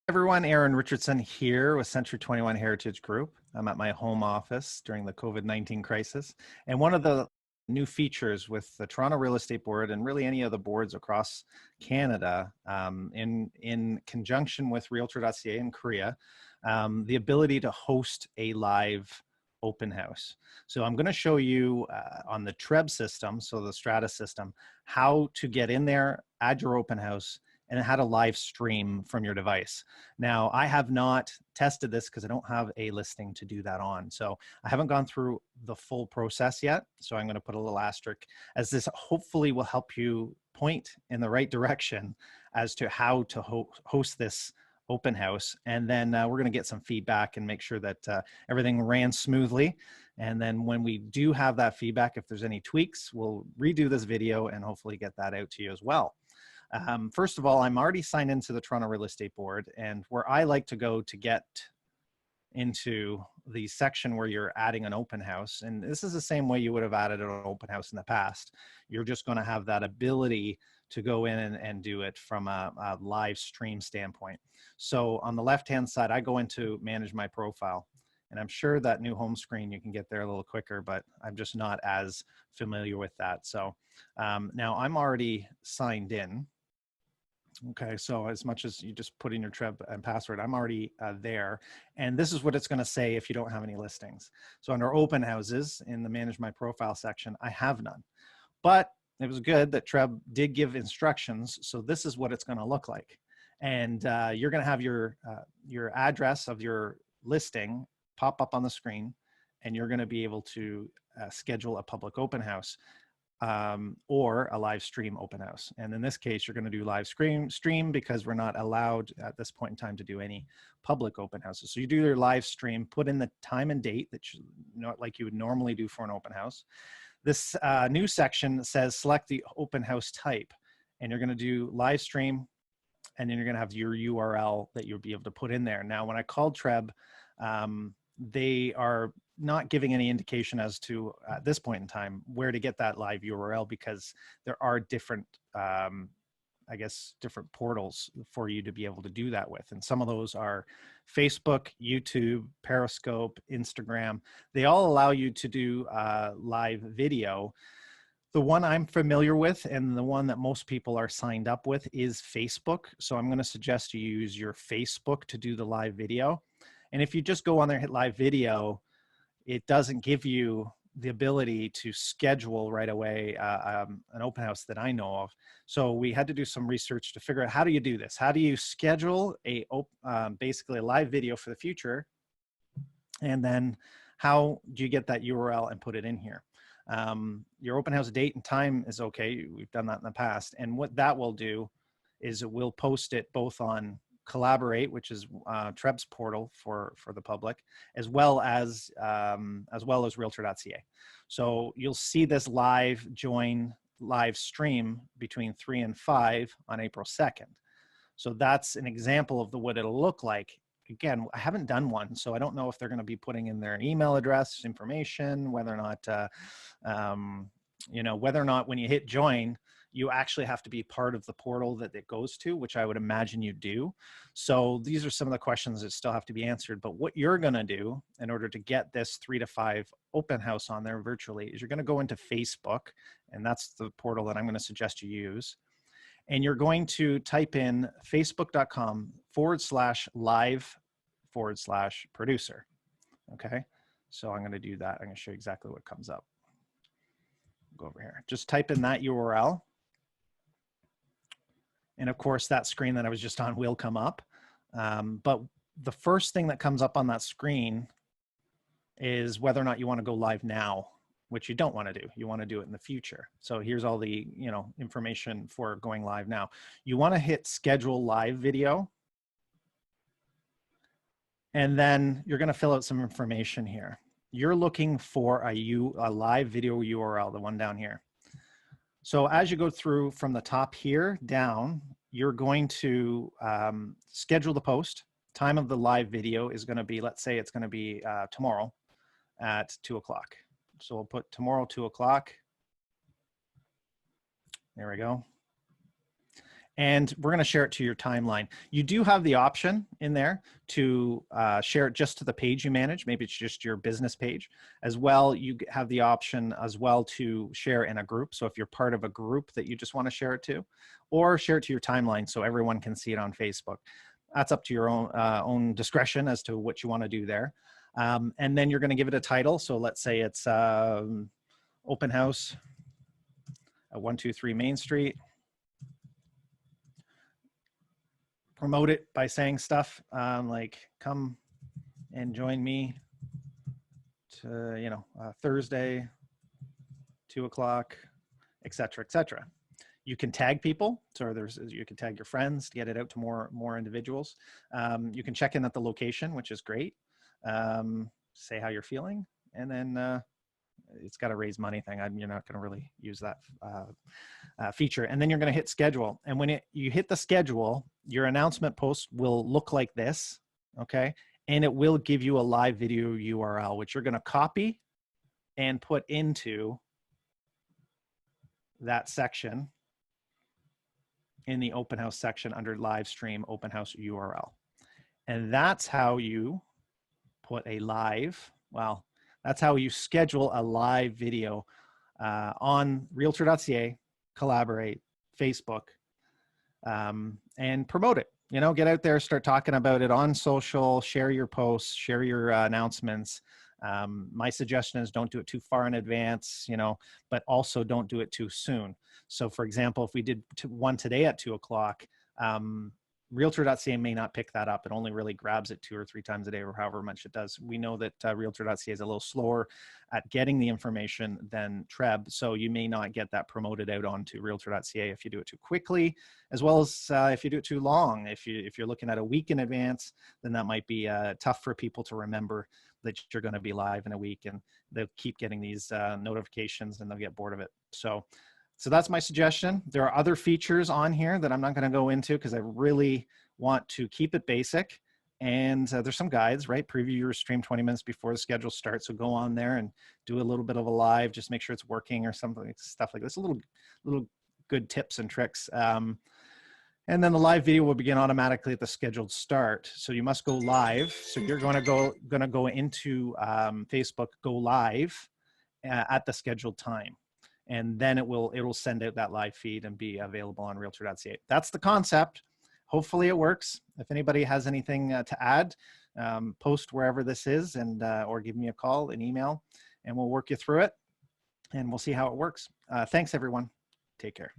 Everyone, Aaron Richardson here with Century 21 Heritage Group. I'm at my home office during the COVID-19 crisis. And one of the new features with the Toronto Real Estate Board and really any of the boards across Canada, in conjunction with Realtor.ca in Korea, the ability to host a live open house. So I'm going to show you on the TRREB system, so the Strata system, how to get in there, add your open house, and how to live stream from your device. Now, I have not tested this because I don't have a listing to do that on. So I haven't gone through the full process yet. So I'm going to put a little asterisk, as this hopefully will help you point in the right direction as to how to host this open house. And then we're going to get some feedback and make sure that everything ran smoothly. And then when we do have that feedback, if there's any tweaks, we'll redo this video and hopefully get that out to you as well. First of all, I'm already signed into the Toronto Real Estate Board, and where I like to go to get into the section where you're adding an open house, and this is the same way you would have added an open house in the past. You're just going to have that ability to go in and do it from a live stream standpoint. So on the left-hand side, I go into manage my profile. And I'm sure that new home screen, you can get there a little quicker, but I'm just not as familiar with that. So now I'm already signed in. Okay, so as much as you just put in your TRREB and password, I'm already there. And this is what it's going to say if you don't have any listings. So under open houses in the manage my profile section, I have none. But it was good that TRREB did give instructions. So this is what it's going to look like. And you're going to have your address of your listing pop up on the screen, and you're going to be able to schedule a public open house. Or a live stream open house. And in this case, you're going to do live stream because we're not allowed at this point in time to do any public open houses. So you do your live stream, put in the time and date that like you would normally do for an open house. This new section says select the open house type, and you're going to do live stream, and then you're going to have your URL that you'll be able to put in there. Now, when I called TRREB, they are not giving any indication as to, at this point in time, where to get that live URL, because there are different, I guess, different portals for you to be able to do that with. And some of those are Facebook, YouTube, Periscope, Instagram. They all allow you to do live video. The one I'm familiar with and the one that most people are signed up with is Facebook. So I'm going to suggest you use your Facebook to do the live video. And if you just go on there, hit live video, it doesn't give you the ability to schedule right away an open house that I know of. So we had to do some research to figure out, how do you do this? How do you schedule basically a live video for the future? And then how do you get that URL and put it in here? Your open house date and time is okay. We've done that in the past. And what that will do is it will post it both on Collaborate, which is TRREB's portal for the public, as well as Realtor.ca. So you'll see this live stream between 3 and 5 on April 2nd. So that's an example of what it'll look like. Again, I haven't done one, so I don't know if they're going to be putting in their email address information, whether or not when you hit join, you actually have to be part of the portal that it goes to, which I would imagine you do. So these are some of the questions that still have to be answered. But what you're going to do in order to get this 3 to 5 open house on there virtually is you're going to go into Facebook, and that's the portal that I'm going to suggest you use. And you're going to type in facebook.com/live/producer. Okay, so I'm going to do that. I'm going to show you exactly what comes up. Go over here. Just type in that URL. And of course, that screen that I was just on will come up. But the first thing that comes up on that screen is whether or not you want to go live now, which you don't want to do. You want to do it in the future. So here's all the information for going live now. You want to hit schedule live video. And then you're going to fill out some information here. You're looking for a live video URL, the one down here. So as you go through from the top here down, you're going to schedule the post. Time of the live video is going to be, let's say it's going to be tomorrow at 2 o'clock. So we'll put tomorrow 2 o'clock. There we go. And we're going to share it to your timeline. You do have the option in there to share it just to the page you manage. Maybe it's just your business page. As well, you have the option as well to share in a group. So if you're part of a group that you just want to share it to, or share it to your timeline so everyone can see it on Facebook. That's up to your own discretion as to what you want to do there. And then you're going to give it a title. So let's say it's open house at 123 Main Street. Promote it by saying stuff like, come and join me to, you know, Thursday, 2 o'clock, et cetera, et cetera. You can tag people. So you can tag your friends to get it out to more individuals. You can check in at the location, which is great. Say how you're feeling. And then it's got a raise money thing. You're not going to really use that feature. And then you're going to hit schedule. And when you hit the schedule, your announcement post will look like this, okay? And it will give you a live video URL, which you're going to copy and put into that section in the open house section under live stream open house URL. And that's how you put a live, well, that's how you schedule a live video on Realtor.ca, Collaborate, Facebook, and promote it. You know, get out there, start talking about it on social, share your posts, share your announcements. My suggestion is don't do it too far in advance, you know, but also don't do it too soon. So for example, if we did one today at 2 o'clock, Realtor.ca may not pick that up. It only really grabs it 2 or 3 times a day or however much it does. We know that Realtor.ca is a little slower at getting the information than TRREB, so you may not get that promoted out onto Realtor.ca if you do it too quickly, as well as if you do it too long. If you're looking at a week in advance, then that might be tough for people to remember that you're going to be live in a week, and they'll keep getting these notifications and they'll get bored of it. So that's my suggestion. There are other features on here that I'm not going to go into because I really want to keep it basic. And there's some guides, right? Preview your stream 20 minutes before the schedule starts. So go on there and do a little bit of a live, just make sure it's working or something, stuff like this. Little good tips and tricks. And then the live video will begin automatically at the scheduled start. So you must go live. So you're going to go into Facebook, go live at the scheduled time. And then it will send out that live feed and be available on Realtor.ca. That's the concept. Hopefully it works. If anybody has anything to add, post wherever this is and or give me a call, an email, and we'll work you through it and we'll see how it works. Thanks everyone. Take care.